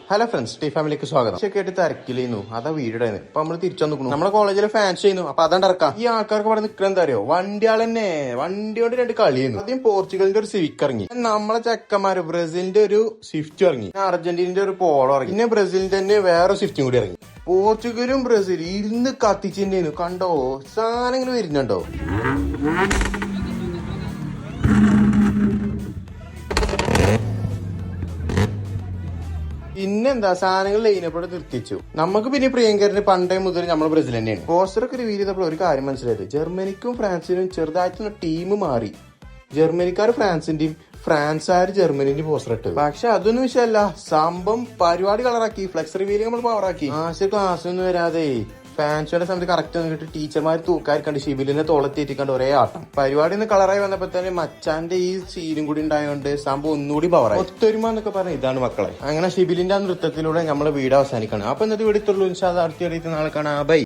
Hello friends, T ഫാമിലിക്ക് സ്വാഗതം. പക്ഷെ കേട്ട് തിരക്കില്ലേന്നു അതാ വീഡിയോ ഇപ്പൊ നമ്മള് തിരിച്ചു നിൽക്കുന്നു. നമ്മുടെ കോളേജിലെ ഫാൻസ് ചെയ്യുന്നു. അപ്പൊ അതാണ്ട് ഇറക്കാം. ഈ ആൾക്കാർക്ക് ഇവിടെ നിൽക്കണം എന്താ അറിയോ, വണ്ടിയാൾ തന്നെ വണ്ടിയോട് രണ്ട് കളിയുന്നു. ആദ്യം പോർച്ചുഗലിന്റെ ഒരു സിവിക് ഇറങ്ങി, നമ്മളെ ചെക്കന്മാര് ബ്രസീലിന്റെ ഒരു സ്വിഫ്റ്റ് ഇറങ്ങി, അർജന്റീനന്റെ ഒരു പോളോ ഇറങ്ങി, പിന്നെ ബ്രസീലിന്റെ തന്നെ വേറെ സ്വിഫ്റ്റും കൂടി ഇറങ്ങി. പോർച്ചുഗലും ബ്രസീലും ഇരുന്ന് കത്തിച്ചിട്ടുണ്ടായിരുന്നു. കണ്ടോ സാധനം ഇങ്ങനെ വരുന്നുണ്ടോ? പിന്നെന്താ സാധനങ്ങൾ ലൈനപ്പോടെ നിർത്തിച്ചു. നമുക്ക് പിന്നെ പ്രിയങ്കരന് പണ്ടേ മുതൽ നമ്മൾ ബ്രസീൽ തന്നെയാണ്. പോസ്റ്ററൊക്കെ റിവീൽ ചെയ്തപ്പോൾ ഒരു കാര്യം മനസ്സിലായത്, ജർമ്മനിക്കും ഫ്രാൻസിനും ചെറുതായിട്ടുള്ള ടീം മാറി. ജർമ്മനിക്കാർ ഫ്രാൻസിന്റെയും ഫ്രാൻസുകാർ ജർമ്മനിന്റെയും പോസ്റ്റർ ഇട്ടത്. പക്ഷെ അതൊന്നും വിഷയമല്ല, സംഭവം പരിപാടി കളറാക്കി. ഫ്ലെക്സ് റിവീൽ നമ്മൾ പവറാക്കി. ക്ലാസ് ഒന്നും വരാതെ ഫാൻസുകളുടെ സമയത്ത് കറക്റ്റ് വന്നിട്ട് ടീച്ചർമാർ തൂക്കാരിക്കണ്ട് ഷിബിലിനെ തോളത്തേറ്റിക്കണ്ട് ഒരേ ആട്ടം. പരിപാടി ഒന്ന് കളറായി വന്നപ്പോ തന്നെ മച്ചാന്റെ ഈ സീനും കൂടി ഉണ്ടായതുകൊണ്ട് സംഭവം ഒന്നുകൂടി പവറായി. ഒത്തൊരുമ എന്നൊക്കെ പറഞ്ഞ ഇതാണ് മക്കളെ. അങ്ങനെ ഷിബിലിന്റെ ആ നൃത്തത്തിലൂടെ നമ്മളെ വീട് അവസാനിക്കണം. അപ്പൊ ഇന്നത്തെ വീട് ഇത്തുള്ളൂ. അടുത്ത നാളെ കാണാം. ബൈ.